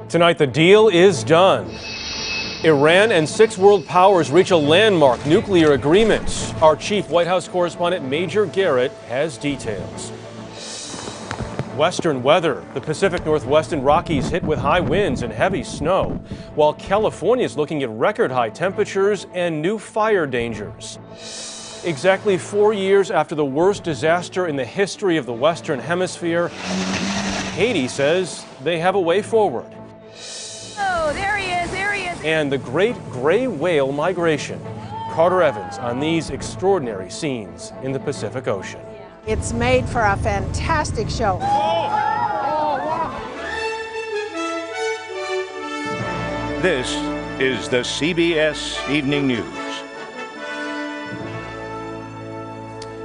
Tonight, the deal is done. Iran and 6 world powers reach a landmark nuclear agreement. Our chief White House correspondent, Major Garrett, has details. Western weather. The Pacific Northwest and Rockies hit with high winds and heavy snow, while California is looking at record high temperatures and new fire dangers. Exactly 4 years after the worst disaster in the history of the Western Hemisphere, Haiti says they have a way forward. Oh, there he is, there he is. And the great gray whale migration. Carter Evans on these extraordinary scenes in the Pacific Ocean. It's made for a fantastic show. This is the CBS Evening News.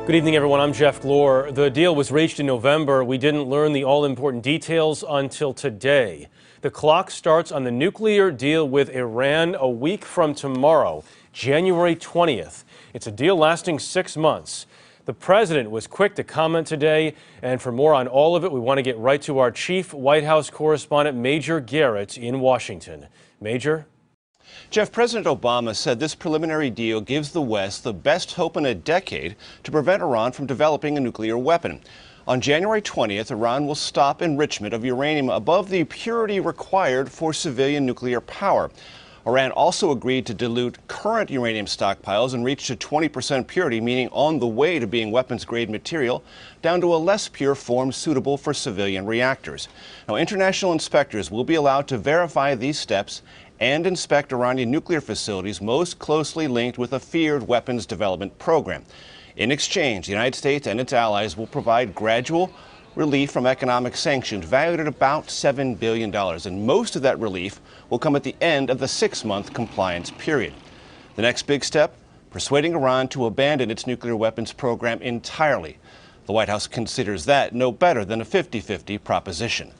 Good evening, everyone. I'm Jeff Glor. The deal was reached in November. We didn't learn the all-important details until today. The clock starts on the nuclear deal with Iran a week from tomorrow, January 20th. It's a deal lasting 6 months. The president was quick to comment today, and for more on all of it, we want to get right to our chief White House correspondent, Major Garrett, in Washington. Major? Jeff, President Obama said this preliminary deal gives the West the best hope in a decade to prevent Iran from developing a nuclear weapon. On January 20th, Iran will stop enrichment of uranium above the purity required for civilian nuclear power. Iran also agreed to dilute current uranium stockpiles and reach to 20% purity, meaning on the way to being weapons-grade material, down to a less pure form suitable for civilian reactors. Now, international inspectors will be allowed to verify these steps and inspect Iranian nuclear facilities most closely linked with a feared weapons development program. In exchange, the United States and its allies will provide gradual relief from economic sanctions valued at about $7 billion, and most of that relief will come at the end of the 6-month compliance period. The next big step, persuading Iran to abandon its nuclear weapons program entirely. The White House considers that no better than a 50-50 proposition.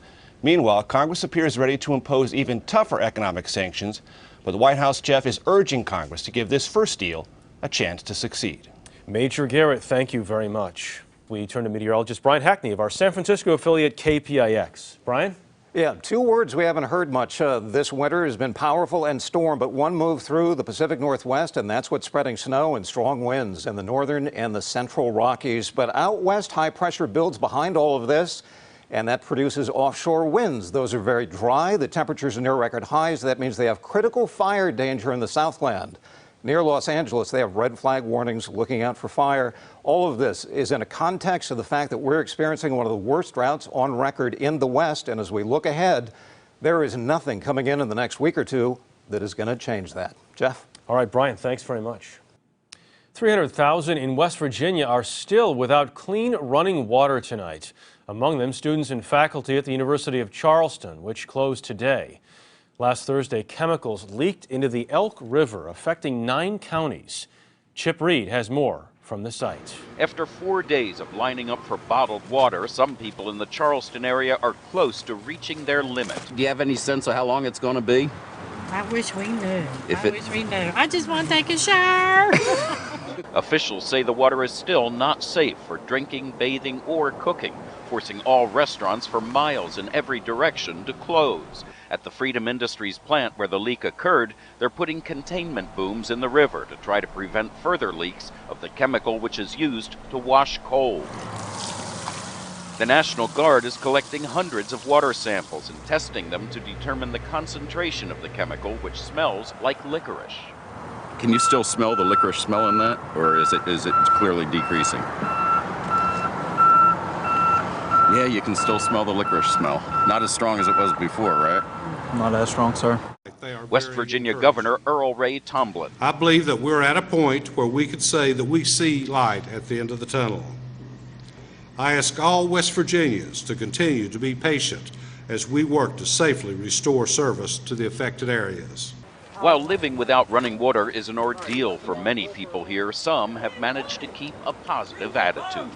Meanwhile, Congress appears ready to impose even tougher economic sanctions, but the White House, Jeff, is urging Congress to give this first deal a chance to succeed. Major Garrett, thank you very much. We turn to meteorologist Brian Hackney of our San Francisco affiliate KPIX. Brian? Yeah, 2 words we haven't heard much this winter has been powerful and storm, but one moved through the Pacific Northwest, and that's what's spreading snow and strong winds in the northern and the central Rockies. But out west, high pressure builds behind all of this, and that produces offshore winds. Those are very dry. The temperatures are near record highs. That means they have critical fire danger in the Southland. Near Los Angeles, they have red flag warnings looking out for fire. All of this is in a context of the fact that we're experiencing one of the worst droughts on record in the West. And as we look ahead, there is nothing coming in the next week or two that is going to change that. Jeff? All right, Brian, thanks very much. 300,000 in West Virginia are still without clean running water tonight. Among them, students and faculty at the University of Charleston, which closed today. Last Thursday, chemicals leaked into the Elk River, affecting 9 counties. Chip Reed has more from the site. After 4 days of lining up for bottled water, some people in the Charleston area are close to reaching their limit. Do you have any sense of how long it's going to be? I wish we knew. I just want to take a shower. Officials say the water is still not safe for drinking, bathing, or cooking, forcing all restaurants for miles in every direction to close. At the Freedom Industries plant where the leak occurred, they're putting containment booms in the river to try to prevent further leaks of the chemical which is used to wash coal. The National Guard is collecting hundreds of water samples and testing them to determine the concentration of the chemical, which smells like licorice. Can you still smell the licorice smell in that, or is it clearly decreasing? Yeah, you can still smell the licorice smell. Not as strong as it was before, right? Not as strong, sir. West Virginia Governor Earl Ray Tomblin. I believe that we're at a point where we could say that we see light at the end of the tunnel. I ask all West Virginians to continue to be patient as we work to safely restore service to the affected areas. While living without running water is an ordeal for many people here, some have managed to keep a positive attitude.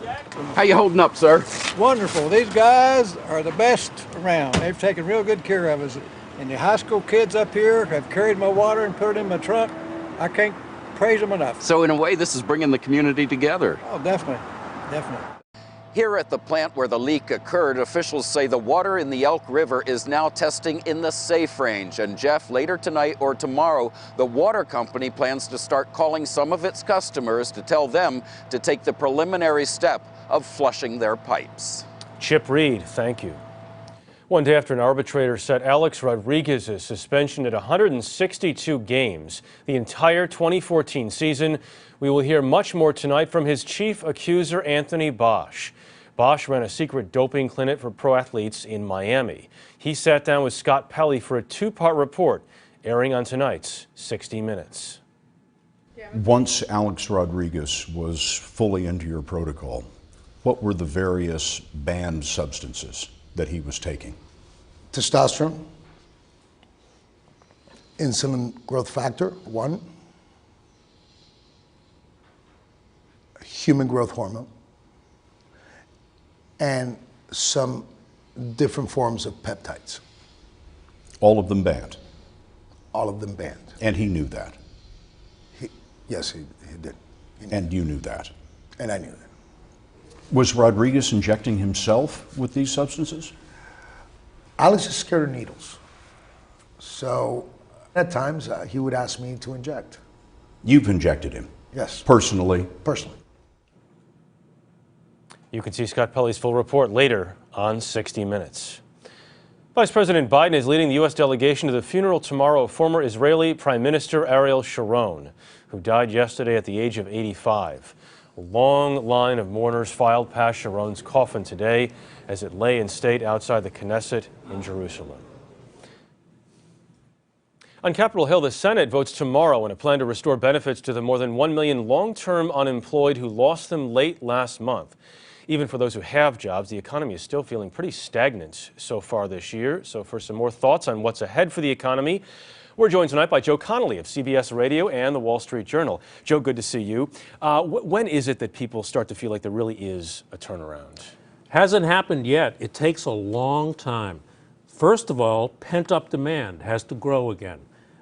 How you holding up, sir? Wonderful. These guys are the best around. They've taken real good care of us. And the high school kids up here have carried my water and put it in my trunk. I can't praise them enough. So in a way, this is bringing the community together. Oh, definitely. Definitely. Here at the plant where the leak occurred, officials say the water in the Elk River is now testing in the safe range. And Jeff, later tonight or tomorrow, the water company plans to start calling some of its customers to tell them to take the preliminary step of flushing their pipes. Chip Reed, thank you. One day after an arbitrator set Alex Rodriguez's suspension at 162 games, the entire 2014 season, we will hear much more tonight from his chief accuser, Anthony Bosch. Bosch ran a secret doping clinic for pro athletes in Miami. He sat down with Scott Pelley for a two-part report, airing on tonight's 60 Minutes. Once Alex Rodriguez was fully into your protocol, what were the various banned substances that he was taking? Testosterone, insulin growth factor, 1, human growth hormone, and some different forms of peptides. All of them banned? All of them banned. And he knew that? Yes, he did. And you knew that? And I knew that. Was Rodriguez injecting himself with these substances? Alex is scared of needles. So at times he would ask me to inject. You've injected him? Yes. Personally? Personally. You can see Scott Pelley's full report later on 60 Minutes. Vice President Biden is leading the U.S. delegation to the funeral tomorrow of former Israeli Prime Minister Ariel Sharon, who died yesterday at the age of 85. A long line of mourners filed past Sharon's coffin today as it lay in state outside the Knesset in Jerusalem. On Capitol Hill, the Senate votes tomorrow on a plan to restore benefits to the more than 1 million long-term unemployed who lost them late last month. Even for those who have jobs, the economy is still feeling pretty stagnant so far this year. So for some more thoughts on what's ahead for the economy, we're joined tonight by Joe Connolly of CBS Radio and the Wall Street Journal. Joe, good to see you. When is it that people start to feel like there really is a turnaround? Hasn't happened yet. It takes a long time. First of all, pent-up demand has to grow again.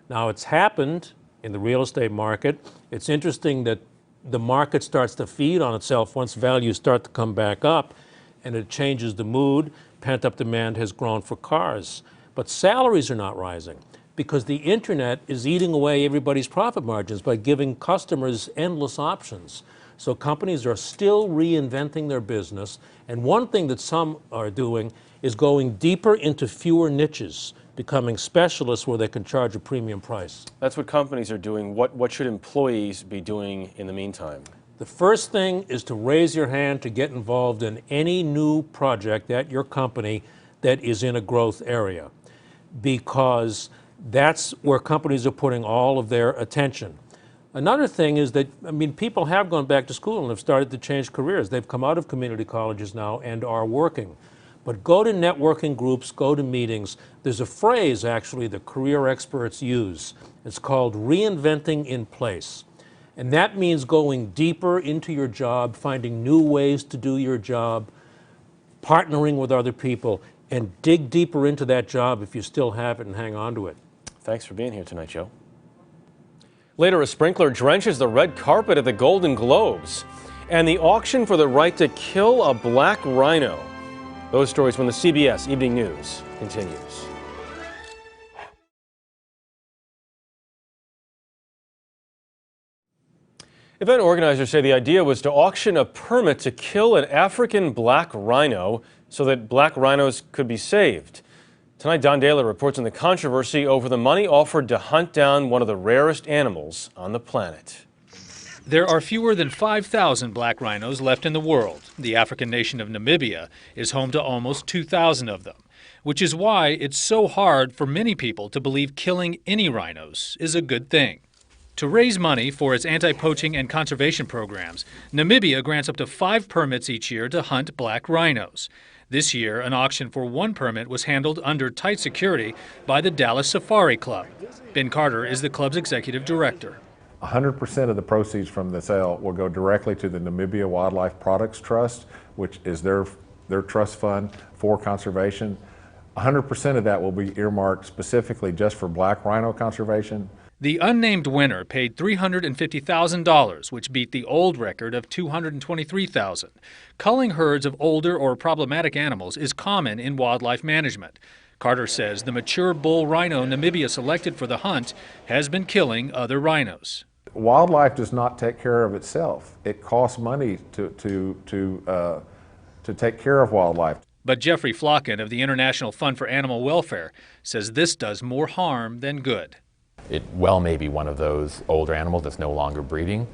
Now, it's happened in the real estate market. It's interesting that the market starts to feed on itself once values start to come back up, and it changes the mood. Pent-up demand has grown for cars. But salaries are not rising because the internet is eating away everybody's profit margins by giving customers endless options. So companies are still reinventing their business. And one thing that some are doing is going deeper into fewer niches, becoming specialists where they can charge a premium price. That's what companies are doing. What should employees be doing in the meantime? The first thing is to raise your hand to get involved in any new project at your company that is in a growth area, because that's where companies are putting all of their attention. Another thing is that, people have gone back to school and have started to change careers. They've come out of community colleges now and are working. But go to networking groups, go to meetings. There's a phrase, actually, that career experts use. It's called reinventing in place. And that means going deeper into your job, finding new ways to do your job, partnering with other people, and dig deeper into that job if you still have it and hang on to it. Thanks for being here tonight, Joe. Later, a sprinkler drenches the red carpet at the Golden Globes. And the auction for the right to kill a black rhino. Those stories when the CBS Evening News continues. Event organizers say the idea was to auction a permit to kill an African black rhino so that black rhinos could be saved. Tonight, Don Daly reports on the controversy over the money offered to hunt down one of the rarest animals on the planet. There are fewer than 5,000 black rhinos left in the world. The African nation of Namibia is home to almost 2,000 of them, which is why it's so hard for many people to believe killing any rhinos is a good thing. To raise money for its anti-poaching and conservation programs, Namibia grants up to 5 permits each year to hunt black rhinos. This year, an auction for 1 permit was handled under tight security by the Dallas Safari Club. Ben Carter is the club's executive director. 100% of the proceeds from the sale will go directly to the Namibia Wildlife Products Trust, which is their trust fund for conservation. 100% of that will be earmarked specifically just for black rhino conservation. The unnamed winner paid $350,000, which beat the old record of $223,000. Culling herds of older or problematic animals is common in wildlife management. Carter says the mature bull rhino Namibia selected for the hunt has been killing other rhinos. Wildlife does not take care of itself. It costs money to take care of wildlife. But Jeffrey Flocken of the International Fund for Animal Welfare says this does more harm than good. It well may be one of those older animals that's no longer breeding,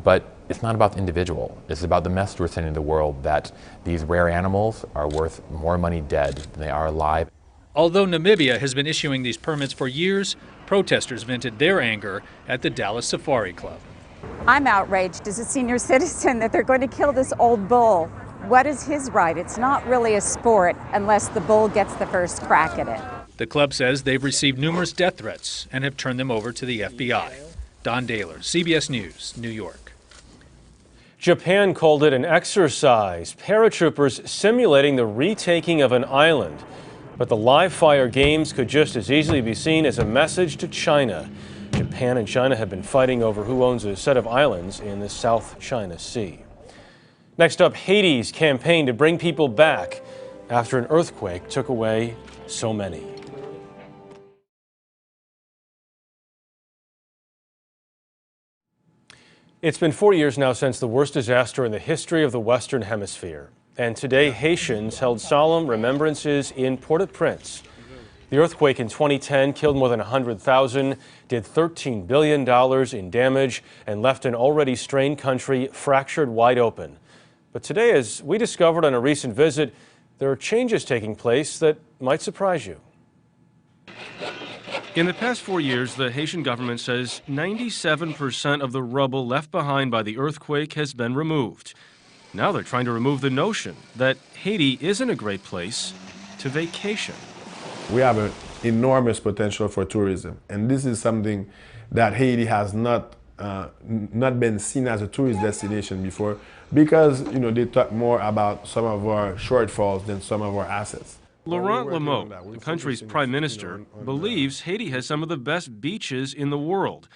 but it's not about the individual. It's about the message we're sending to the world that these rare animals are worth more money dead than they are alive. Although Namibia has been issuing these permits for years, protesters vented their anger at the Dallas Safari Club. I'm outraged as a senior citizen that they're going to kill this old bull. What is his right? It's not really a sport unless the bull gets the first crack at it. The club says they've received numerous death threats and have turned them over to the FBI. Don Daler, CBS News, New York. Japan called it an exercise, paratroopers simulating the retaking of an island. But the live fire games could just as easily be seen as a message to China. Japan and China have been fighting over who owns a set of islands in the South China Sea. Next up, Haiti's campaign to bring people back after an earthquake took away so many. It's been 4 years now since the worst disaster in the history of the Western Hemisphere. And today, Haitians held solemn remembrances in Port-au-Prince. The earthquake in 2010 killed more than 100,000, did $13 billion in damage, and left an already strained country fractured wide open. But today, as we discovered on a recent visit, there are changes taking place that might surprise you. In the past 4 years, the Haitian government says 97% of the rubble left behind by the earthquake has been removed. Now they're trying to remove the notion that Haiti isn't a great place to vacation. We have an enormous potential for tourism, and this is something that Haiti has not been seen as a tourist destination before, because they talk more about some of our shortfalls than some of our assets. Laurent Lamotte, the country's prime minister, believes Haiti has some of the best beaches in the world,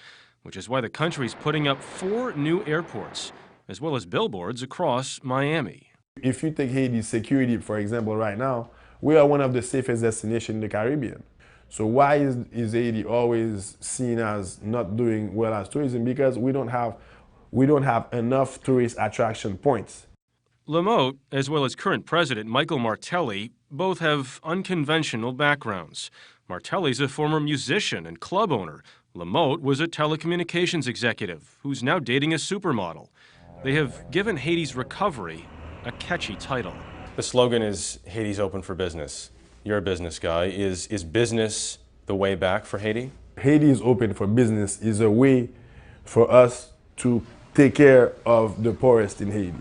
which is why the country's putting up 4 new airports, as well as billboards across Miami. If you take Haiti's security, for example, right now, we are one of the safest destinations in the Caribbean. So why is Haiti always seen as not doing well as tourism? Because we don't have enough tourist attraction points. Lamotte, as well as current president Michael Martelly, both have unconventional backgrounds. Martelly's a former musician and club owner. Lamotte was a telecommunications executive who's now dating a supermodel. They have given Haiti's recovery a catchy title. The slogan is Haiti's open for business. You're a business guy. Is business the way back for Haiti? Haiti is open for business is a way for us to take care of the poorest in Haiti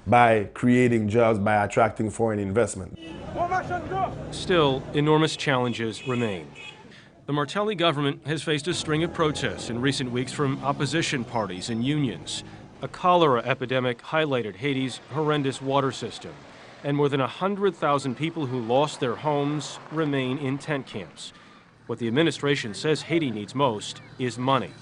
by creating jobs, by attracting foreign investment. Still, enormous challenges remain. The Martelly government has faced a string of protests in recent weeks from opposition parties and unions. A cholera epidemic highlighted Haiti's horrendous water system, and more than 100,000 people who lost their homes remain in tent camps. What the administration says Haiti needs most is money.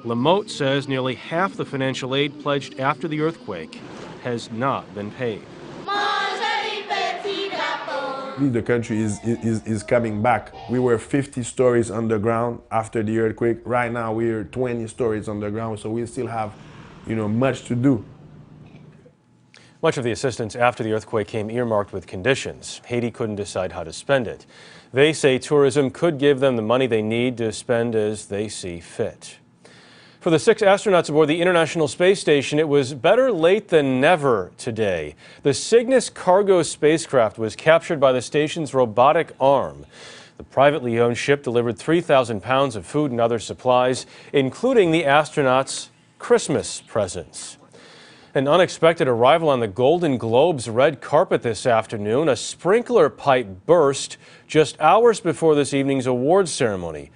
Lamotte says nearly half the financial aid pledged after the earthquake has not been paid. The country is coming back. We were 50 stories underground after the earthquake. Right now we are 20 stories underground, so we still have, much to do. Much of the assistance after the earthquake came earmarked with conditions. Haiti couldn't decide how to spend it. They say tourism could give them the money they need to spend as they see fit. For the 6 astronauts aboard the International Space Station, it was better late than never today. The Cygnus cargo spacecraft was captured by the station's robotic arm. The privately owned ship delivered 3,000 pounds of food and other supplies, including the astronauts' Christmas presents. An unexpected arrival on the Golden Globe's red carpet this afternoon. A sprinkler pipe burst just hours before this evening's awards ceremony.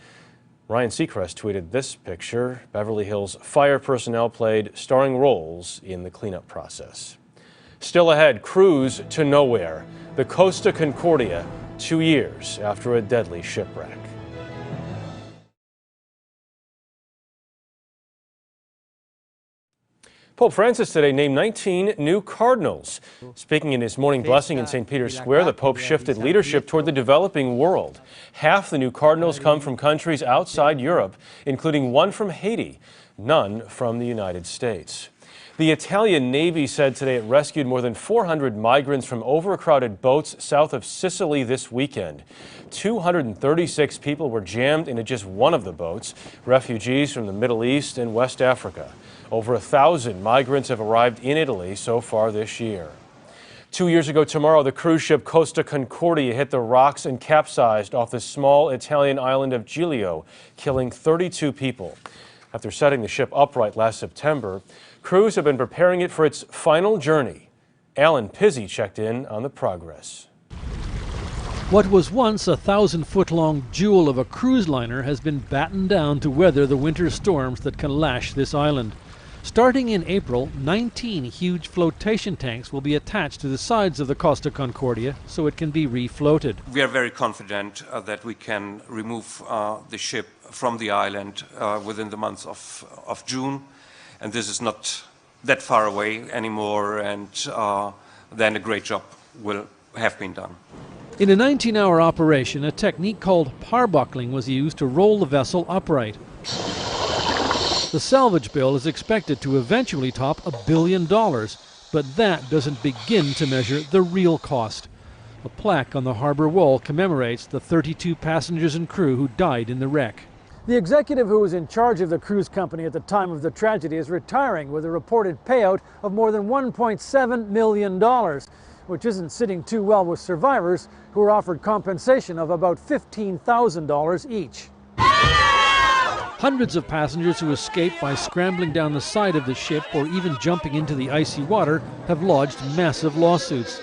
Ryan Seacrest tweeted this picture. Beverly Hills fire personnel played starring roles in the cleanup process. Still ahead, cruise to nowhere. The Costa Concordia, 2 years after a deadly shipwreck. Pope Francis today named 19 new cardinals. Speaking in his morning blessing in St. Peter's Square, the Pope shifted leadership toward the developing world. Half the new cardinals come from countries outside Europe, including one from Haiti, none from the United States. The Italian Navy said today it rescued more than 400 migrants from overcrowded boats south of Sicily this weekend. 236 people were jammed into just one of the boats, refugees from the Middle East and West Africa. Over 1,000 migrants have arrived in Italy so far this year. 2 years ago tomorrow, the cruise ship Costa Concordia hit the rocks and capsized off the small Italian island of Giglio, killing 32 people. After setting the ship upright last September, crews have been preparing it for its final journey. Alan Pizzi checked in on the progress. What was once a 1,000-foot-long jewel of a cruise liner has been battened down to weather the winter storms that can lash this island. Starting in April, 19 huge flotation tanks will be attached to the sides of the Costa Concordia so it can be refloated. We are very confident that we can remove the ship from the island within the month of June, and this is not that far away anymore, and then a great job will have been done. In a 19-hour operation, a technique called parbuckling was used to roll the vessel upright. The salvage bill is expected to eventually top $1 billion, but that doesn't begin to measure the real cost. A plaque on the harbor wall commemorates the 32 passengers and crew who died in the wreck. The executive who was in charge of the cruise company at the time of the tragedy is retiring with a reported payout of more than $1.7 million, which isn't sitting too well with survivors who were offered compensation of about $15,000 each. Hundreds of passengers who escaped by scrambling down the side of the ship or even jumping into the icy water have lodged massive lawsuits.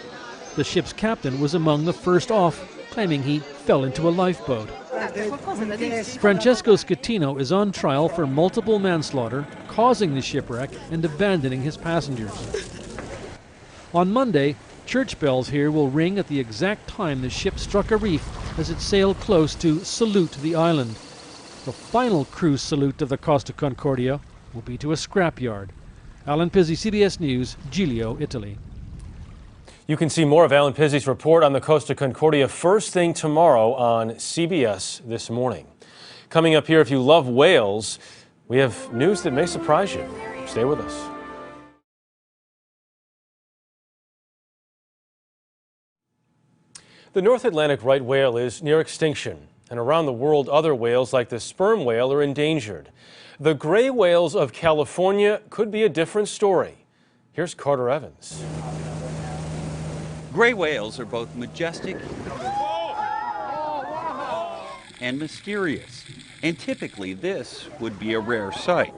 The ship's captain was among the first off, claiming he fell into a lifeboat. Francesco Schettino is on trial for multiple manslaughter, causing the shipwreck and abandoning his passengers. On Monday, church bells here will ring at the exact time the ship struck a reef as it sailed close to salute the island. The final cruise salute of the Costa Concordia will be to a scrapyard. Alan Pizzi, CBS News, Giglio, Italy. You can see more of Alan Pizzi's report on the Costa Concordia first thing tomorrow on CBS This Morning. Coming up here, if you love whales, we have news that may surprise you. Stay with us. The North Atlantic right whale is near extinction, and around the world, other whales like the sperm whale are endangered. The gray whales of California could be a different story. Here's Carter Evans. Gray whales are both majestic and mysterious, and typically this would be a rare sight,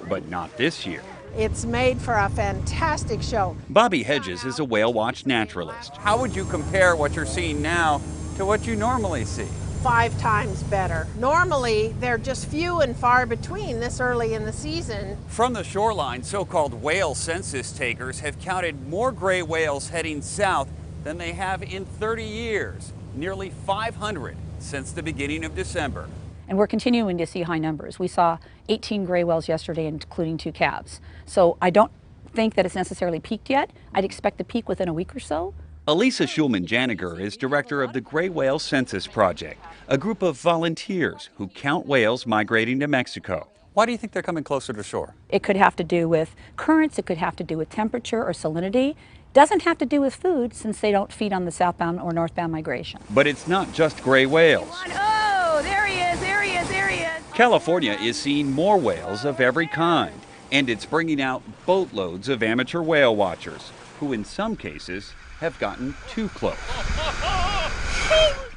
but not this year. It's made for a fantastic show. Bobby Hedges is a whale watch naturalist. How would you compare what you're seeing now to what you normally see? 5 times better. Normally, they're just few and far between this early in the season. From the shoreline, so-called whale census takers have counted more gray whales heading south than they have in 30 years, nearly 500 since the beginning of December. And we're continuing to see high numbers. We saw 18 gray whales yesterday, including 2 calves. So I don't think that it's necessarily peaked yet. I'd expect the peak within a week or so. Elisa Schulman-Janiger is director of the Gray Whale Census Project, a group of volunteers who count whales migrating to Mexico. Why do you think they're coming closer to shore? It could have to do with currents, it could have to do with temperature or salinity. Doesn't have to do with food, since they don't feed on the southbound or northbound migration. But it's not just gray whales. Oh, there he is, there he is, there he is. California is seeing more whales of every kind, and it's bringing out boatloads of amateur whale watchers, who in some cases have gotten too close.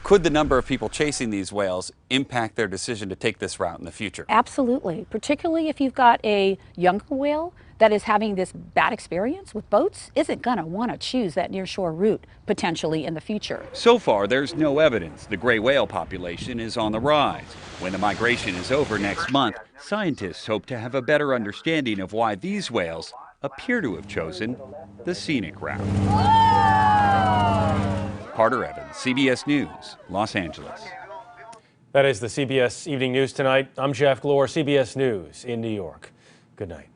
Could the number of people chasing these whales impact their decision to take this route in the future? Absolutely, particularly if you've got a younger whale that is having this bad experience with boats, isn't going to want to choose that nearshore route potentially in the future. So far, there's no evidence the gray whale population is on the rise. When the migration is over next month, scientists hope to have a better understanding of why these whales appear to have chosen the scenic route. Carter Evans, CBS News, Los Angeles. That is the CBS Evening News tonight. I'm Jeff Glor, CBS News in New York. Good night.